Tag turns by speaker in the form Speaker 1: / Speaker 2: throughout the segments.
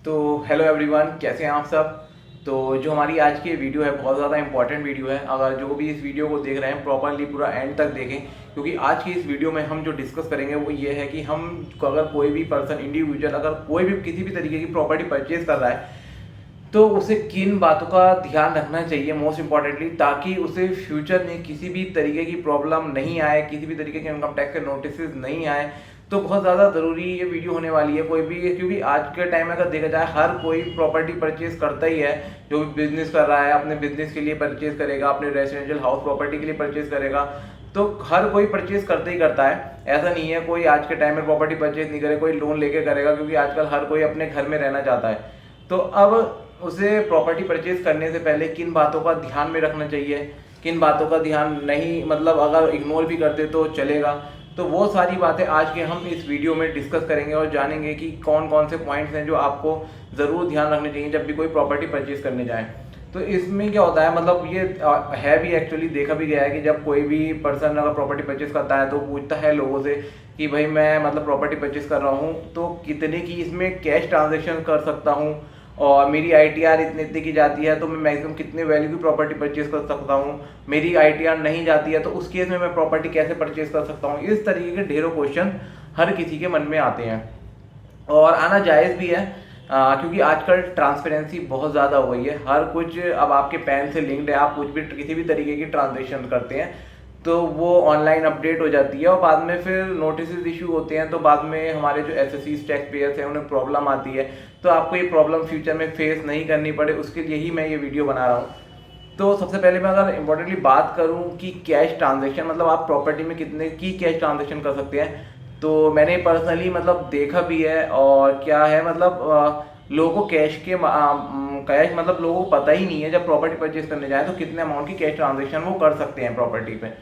Speaker 1: तो hello everyone, कैसे हैं आप सब। तो जो हमारी आज की वीडियो है बहुत ज़्यादा इंपॉर्टेंट वीडियो है। अगर जो भी इस वीडियो को देख रहे हैं प्रॉपरली पूरा एंड तक देखें, क्योंकि आज की इस वीडियो में हम जो डिस्कस करेंगे वो ये है कि हम अगर कोई भी पर्सन इंडिविजुअल अगर कोई भी किसी भी तरीके की प्रॉपर्टी परचेज कर रहा है तो उसे किन बातों का ध्यान रखना चाहिए मोस्ट इंपॉर्टेंटली, ताकि उसे फ्यूचर में किसी भी तरीके की प्रॉब्लम नहीं आए, किसी भी तरीके के इनकम टैक्स के नोटिस नहीं आए। तो बहुत ज़्यादा ज़रूरी ये वीडियो होने वाली है कोई भी, क्योंकि आज के टाइम में अगर देखा जाए हर कोई प्रॉपर्टी परचेज करता ही है। जो भी बिजनेस कर रहा है अपने बिजनेस के लिए परचेज करेगा, अपने रेजिडेंशियल हाउस प्रॉपर्टी के लिए परचेज करेगा, तो हर कोई परचेज करता ही करता है। ऐसा नहीं है कोई आज के टाइम में प्रॉपर्टी परचेज नहीं करे, कोई लोन लेके करेगा, क्योंकि आजकल हर कोई अपने घर में रहना चाहता है। तो अब उसे प्रॉपर्टी परचेज करने से पहले किन बातों का ध्यान में रखना चाहिए, किन बातों का ध्यान नहीं, मतलब अगर इग्नोर भी करते तो चलेगा। तो वो सारी बातें आज के हम इस वीडियो में डिस्कस करेंगे और जानेंगे कि कौन कौन से पॉइंट्स हैं जो आपको ज़रूर ध्यान रखने चाहिए जब भी कोई प्रॉपर्टी परचेज करने जाए। तो इसमें क्या होता है, मतलब ये है भी एक्चुअली देखा भी गया है कि जब कोई भी पर्सन अगर प्रॉपर्टी परचेज करता है तो पूछता है लोगों से कि भाई मैं मतलब प्रॉपर्टी परचेज कर रहा हूँ तो कितने की इसमें कैश ट्रांजेक्शन कर सकता हूँ, और मेरी आईटीआर इतने इतने की जाती है तो मैं मैक्सिमम कितने वैल्यू की प्रॉपर्टी परचेज कर सकता हूँ, मेरी आईटीआर नहीं जाती है तो उस केस में मैं प्रॉपर्टी कैसे परचेज कर सकता हूँ। इस तरीके के ढेरों क्वेश्चन हर किसी के मन में आते हैं और आना जायज़ भी है, क्योंकि आजकल ट्रांसपेरेंसी बहुत ज़्यादा हो गई है। हर कुछ अब आपके पैन से लिंक्ड है, आप कुछ भी किसी भी तरीके की ट्रांजेक्शन करते हैं तो वो ऑनलाइन अपडेट हो जाती है और बाद में फिर नोटिस इशू होते हैं, तो बाद में हमारे जो एसएससीज टैक्स पेयर्स हैं उन्हें प्रॉब्लम आती है। तो आपको ये प्रॉब्लम फ्यूचर में फेस नहीं करनी पड़े, उसके लिए ही मैं ये वीडियो बना रहा हूँ। तो सबसे पहले मैं अगर इम्पोर्टेंटली बात करूँ कि कैश ट्रांजेक्शन मतलब आप प्रॉपर्टी में कितने की कैश ट्रांजेक्शन कर सकते हैं, तो मैंने पर्सनली मतलब देखा भी है। और क्या है मतलब लोगों को कैश मतलब लोगों को पता ही नहीं है जब प्रॉपर्टी परचेज करने जाए तो कितने अमाउंट की कैश ट्रांजेक्शन वो कर सकते हैं प्रॉपर्टी पे।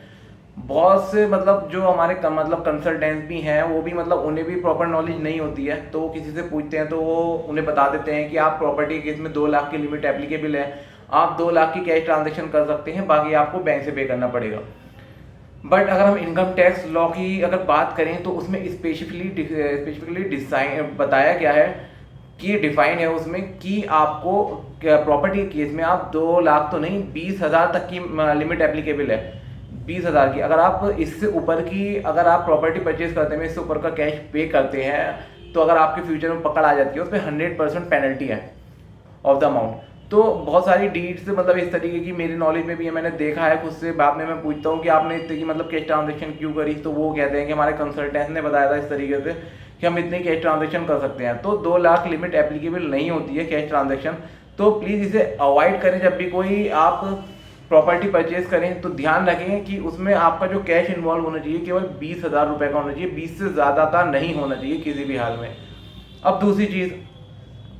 Speaker 1: बहुत से मतलब जो हमारे मतलब कंसल्टेंट्स भी हैं वो भी मतलब उन्हें भी प्रॉपर नॉलेज नहीं होती है, तो वो किसी से पूछते हैं तो वो उन्हें बता देते हैं कि आप प्रॉपर्टी केस में 2 लाख की लिमिट एप्लीकेबल है, आप 2 लाख की कैश ट्रांजेक्शन कर सकते हैं, बाकी आपको बैंक से पे करना पड़ेगा। बट अगर हम इनकम टैक्स लॉ की अगर बात करें तो उसमें स्पेसिफिकली डिजाइन बताया गया है कि डिफाइन है उसमें कि आपको प्रॉपर्टी केस में आप 2 लाख तो नहीं 20,000 तक की लिमिट एप्लीकेबल है। 20,000 की अगर आप इससे ऊपर की अगर आप प्रॉपर्टी परचेज करते हैं इससे ऊपर का कैश पे करते हैं तो अगर आपके फ्यूचर में पकड़ आ जाती है उस पर 100% पेनल्टी है ऑफ द अमाउंट। तो बहुत सारी डीड्स मतलब इस तरीके की मेरी नॉलेज में भी है, मैंने देखा है खुद से। बाद में मैं पूछता हूँ कि आपने इतने की मतलब कैश ट्रांजेक्शन क्यों करी, तो वो कहते हैं कि हमारे कंसल्टेंट ने बताया था इस तरीके से कि हम इतनी कैश ट्रांजेक्शन कर सकते हैं। तो 2 लाख लिमिट एप्लीकेबल नहीं होती है कैश ट्रांजेक्शन, तो प्लीज़ इसे अवॉइड करें। जब भी कोई आप प्रॉपर्टी परचेज करें तो ध्यान रखें कि उसमें आपका जो कैश इन्वॉल्व होना चाहिए केवल 20,000 रुपये का होना चाहिए, 20 से ज़्यादा का नहीं होना चाहिए किसी भी हाल में। अब दूसरी चीज़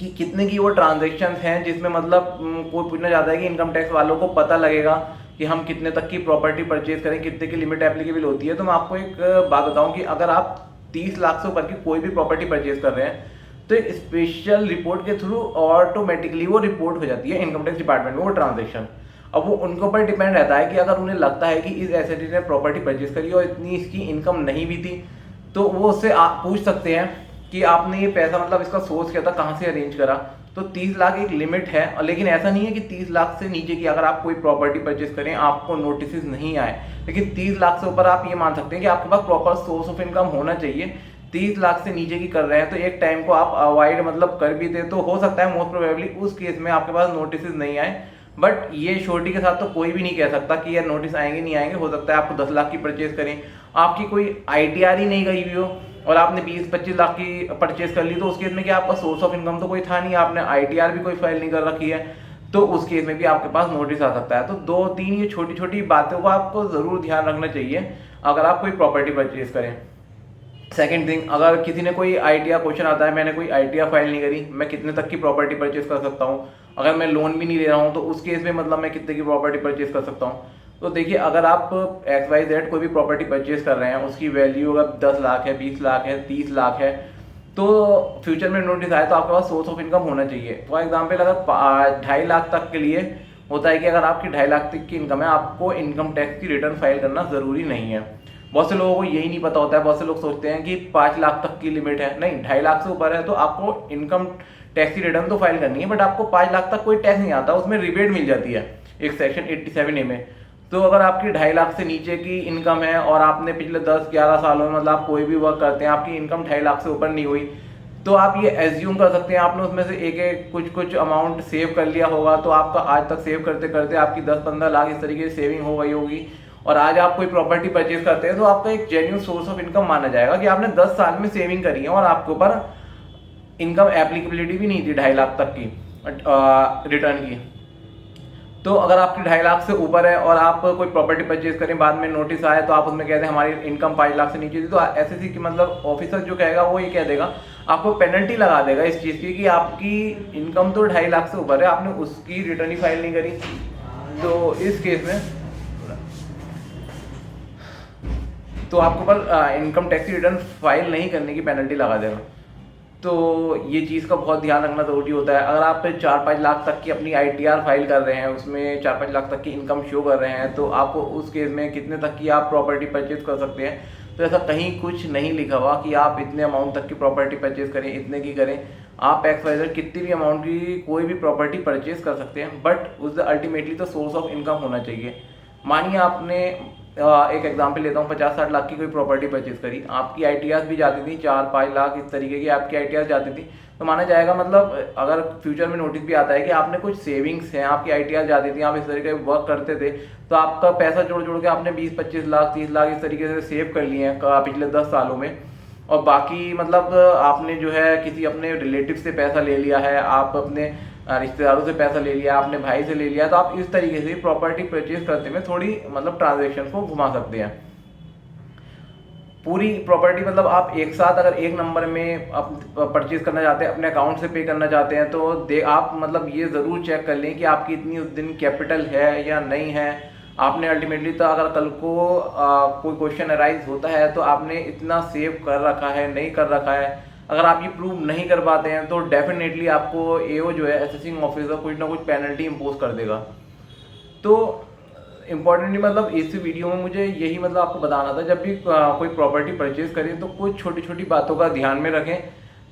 Speaker 1: कि कितने की वो ट्रांजेक्शन हैं जिसमें मतलब कोई पूछना चाहता है कि इनकम टैक्स वालों को पता लगेगा कि हम कितने तक की प्रॉपर्टी परचेज करें, कितने की लिमिट एप्लीकेबल होती है। तो मैं आपको एक बात बताऊं कि अगर आप 30 लाख से ऊपर की कोई भी प्रॉपर्टी परचेज कर रहे हैं तो एक स्पेशल रिपोर्ट के थ्रू ऑटोमेटिकली वो रिपोर्ट हो जाती है इनकम टैक्स डिपार्टमेंट में वो ट्रांजेक्शन। अब वो उनके ऊपर डिपेंड रहता है कि अगर उन्हें लगता है कि इस एसेट ने प्रॉपर्टी परचेज करी और इतनी इसकी इनकम नहीं भी थी तो वो उससे आप पूछ सकते हैं कि आपने ये पैसा मतलब इसका सोर्स क्या था, कहाँ से अरेंज करा। तो 30 लाख एक लिमिट है, लेकिन ऐसा नहीं है कि 30 लाख से नीचे की अगर आप कोई प्रॉपर्टी परचेज करें आपको नोटिस नहीं आए, लेकिन 30 लाख से ऊपर आप ये मान सकते हैं कि आपके पास प्रॉपर सोर्स ऑफ इनकम होना चाहिए। 30 लाख से नीचे की कर रहे हैं तो एक टाइम को आप अवॉइड मतलब कर भी दे तो हो सकता है मोस्ट प्रोबेबली उस केस में आपके पास नोटिस नहीं आए। बट ये श्योरिटी के साथ तो कोई भी नहीं कह सकता कि यार नोटिस आएंगे नहीं आएंगे। हो सकता है आपको 10 लाख की परचेज करें, आपकी कोई आईटीआर ही नहीं गई हुई हो और आपने 20-25 लाख की परचेज कर ली, तो उस केस में क्या आपका सोर्स ऑफ इनकम तो कोई था नहीं, आपने आईटीआर भी कोई फाइल नहीं कर रखी है, तो उस केस में भी आपके पास नोटिस आ सकता है। तो 2-3 ये छोटी छोटी बातों को आपको ज़रूर ध्यान रखना चाहिए अगर आप कोई प्रॉपर्टी परचेज करें। सेकंड थिंग, अगर किसी ने कोई आईटीआर क्वेश्चन आता है मैंने कोई आईटीआर फाइल नहीं करी, मैं कितने तक की प्रॉपर्टी परचेज कर सकता हूँ, अगर मैं लोन भी नहीं ले रहा हूँ तो उस केस में मतलब मैं कितने की प्रॉपर्टी परचेज कर सकता हूँ। तो देखिए अगर आप XYZ कोई भी प्रॉपर्टी परचेज कर रहे हैं उसकी वैल्यू अगर 10 लाख है, 20 लाख है, 30 लाख है, तो फ्यूचर में नोटिस आए तो आपके पास सोर्स ऑफ इनकम होना चाहिए। फॉर एग्जाम्पल अगर 2.5 लाख तक के लिए होता है कि अगर आपकी 2.5 लाख तक की इनकम है आपको इनकम टैक्स की रिटर्न फाइल करना ज़रूरी नहीं है। बहुत से लोगों को यही नहीं पता होता है, बहुत से लोग सोचते हैं कि 5 लाख तक की लिमिट है, नहीं 2.5 लाख से ऊपर है तो आपको इनकम टैक्स की रिटर्न तो फाइल करनी है, बट आपको 5 लाख तक कोई टैक्स नहीं आता, उसमें रिबेट मिल जाती है एक सेक्शन 87A में। तो अगर आपकी 2.5 लाख से नीचे की इनकम है और आपने पिछले 10-11 सालों में मतलब आप कोई भी वर्क करते हैं, आपकी इनकम 2.5 लाख से ऊपर नहीं हुई, तो आप ये एज्यूम कर सकते हैं आपने उसमें से एक कुछ अमाउंट सेव कर लिया होगा। तो आपका आज तक सेव करते करते आपकी 10-15 लाख इस तरीके से सेविंग हो गई होगी, और आज आप कोई प्रॉपर्टी परचेज करते हैं तो आपका एक जेन्युइन सोर्स ऑफ इनकम माना जाएगा कि आपने 10 साल में सेविंग करी है और आपके ऊपर इनकम एप्लीकेबिलिटी भी नहीं थी 2.5 लाख तक की रिटर्न की। तो अगर आपकी 2.5 लाख से ऊपर है और आप कोई प्रॉपर्टी परचेज करें, बाद में नोटिस आए तो आप उसमें कहते हैं हमारी इनकम 5 लाख से नीचे थी, तो एसएससी की मतलब ऑफिसर जो कहेगा वो ये कह देगा, आपको पेनल्टी लगा देगा इस चीज़ की कि आपकी इनकम तो 2.5 लाख से ऊपर है, आपने उसकी रिटर्न ही फाइल नहीं करी। तो इस केस में तो आपके ऊपर इनकम टैक्स की रिटर्न फाइल नहीं करने की पेनल्टी लगा देगा। तो ये चीज़ का बहुत ध्यान रखना ज़रूरी होता है। अगर आप 4-5 लाख तक की अपनी ITR फाइल कर रहे हैं, उसमें 4-5 लाख तक की इनकम शो कर रहे हैं, तो आपको उस केस में कितने तक की आप प्रॉपर्टी परचेज कर सकते हैं, तो ऐसा कहीं कुछ नहीं लिखा हुआ कि आप इतने अमाउंट तक की प्रॉपर्टी परचेज करें, इतने की करें। आप XYZ कितनी भी अमाउंट की कोई भी प्रॉपर्टी परचेज कर सकते हैं, बट उससे अल्टीमेटली तो सोर्स ऑफ इनकम होना चाहिए। मानिए आपने एक एग्जांपल लेता हूँ, 50-60 लाख की कोई प्रॉपर्टी परचेज करी, आपकी ITRs भी जाती थी 4-5 लाख इस तरीके की आपकी ITRs जाती थी, तो माना जाएगा मतलब अगर फ्यूचर में नोटिस भी आता है कि आपने कुछ सेविंग्स हैं, आपकी ITRs जाती थी, आप इस तरीके से वर्क करते थे, तो आपका पैसा जोड़ के आपने 20-25 लाख 30 लाख इस तरीके से सेव कर लिए हैं पिछले 10 सालों में, और बाकी मतलब आपने जो है किसी अपने रिलेटिव से पैसा ले लिया है, आप अपने रिश्तेदारों से पैसा ले लिया, आपने भाई से ले लिया, तो आप इस तरीके से प्रॉपर्टी परचेज करते में थोड़ी मतलब ट्रांजैक्शन को घुमा सकते हैं। पूरी प्रॉपर्टी मतलब आप एक साथ अगर एक नंबर में आप परचेज करना चाहते हैं, अपने अकाउंट से पे करना चाहते हैं, तो आप मतलब ये ज़रूर चेक कर लें कि आपकी इतनी उस दिन कैपिटल है या नहीं है। आपने अल्टीमेटली तो अगर कल को कोई क्वेश्चन अराइज होता है तो आपने इतना सेव कर रखा है नहीं कर रखा है, अगर आप ये प्रूव नहीं कर पाते हैं तो डेफिनेटली आपको AO जो है असेसिंग ऑफिसर कुछ ना कुछ पेनल्टी इम्पोज कर देगा। तो इम्पॉर्टेंटली मतलब इस वीडियो में मुझे यही मतलब आपको बताना था, जब भी कोई प्रॉपर्टी परचेज करें तो कुछ छोटी छोटी बातों का ध्यान में रखें।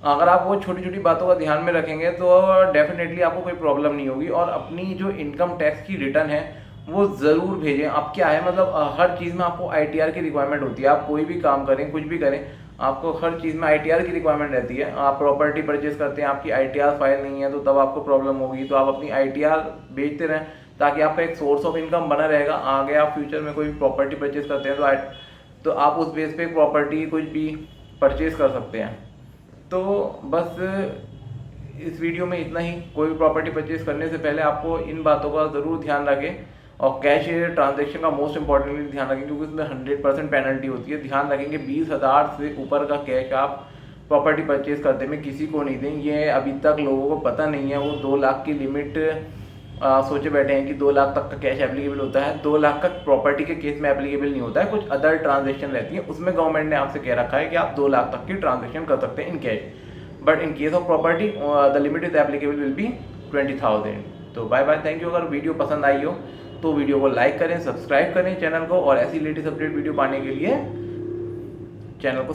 Speaker 1: अगर आप वो छोटी छोटी बातों का ध्यान में रखेंगे तो डेफिनेटली आपको कोई प्रॉब्लम नहीं होगी, और अपनी जो इनकम टैक्स की रिटर्न है वो ज़रूर भेजें। अब क्या है मतलब हर चीज़ में आपको ITR की रिक्वायरमेंट होती है, आप कोई भी काम करें कुछ भी करें आपको हर चीज़ में ITR की रिक्वायरमेंट रहती है। आप प्रॉपर्टी परचेज करते हैं, आपकी ITR फाइल नहीं है तो तब आपको प्रॉब्लम होगी, तो आप अपनी ITR बेचते रहें ताकि आपका एक सोर्स ऑफ इनकम बना रहेगा। आगे आप फ्यूचर में कोई भी प्रॉपर्टी परचेज करते हैं तो आप उस बेस पे प्रॉपर्टी कुछ भी परचेज कर सकते हैं। तो बस इस वीडियो में इतना ही। कोई भी प्रॉपर्टी परचेज करने से पहले आपको इन बातों का ज़रूर ध्यान रखें, और कैश ट्रांजैक्शन का मोस्ट इंपॉर्टेंटली ध्यान रखें क्योंकि उसमें 100% पेनल्टी होती है। ध्यान रखेंगे 20,000 से ऊपर का कैश आप प्रॉपर्टी परचेज करते में किसी को नहीं दें। ये अभी तक लोगों को पता नहीं है, वो 2 लाख की लिमिट सोचे बैठे हैं कि 2 लाख तक का कैश एप्लीकेबल होता है। 2 लाख का प्रॉपर्टी के केस में एप्लीकेबल नहीं होता है, कुछ अदर ट्रांजेक्शन रहती है, उसमें गवर्नमेंट ने आपसे कह रखा है कि आप 2 लाख तक की ट्रांजेक्शन कर सकते हैं in cash, but in case of property the limit is applicable will be 20,000। तो बाय बाय, थैंक यू। अगर वीडियो पसंद आई हो तो वीडियो को लाइक करें, सब्सक्राइब करें चैनल को, और ऐसी लेटेस्ट अपडेट वीडियो पाने के लिए चैनल को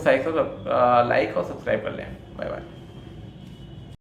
Speaker 1: लाइक और सब्सक्राइब कर लें। Bye bye.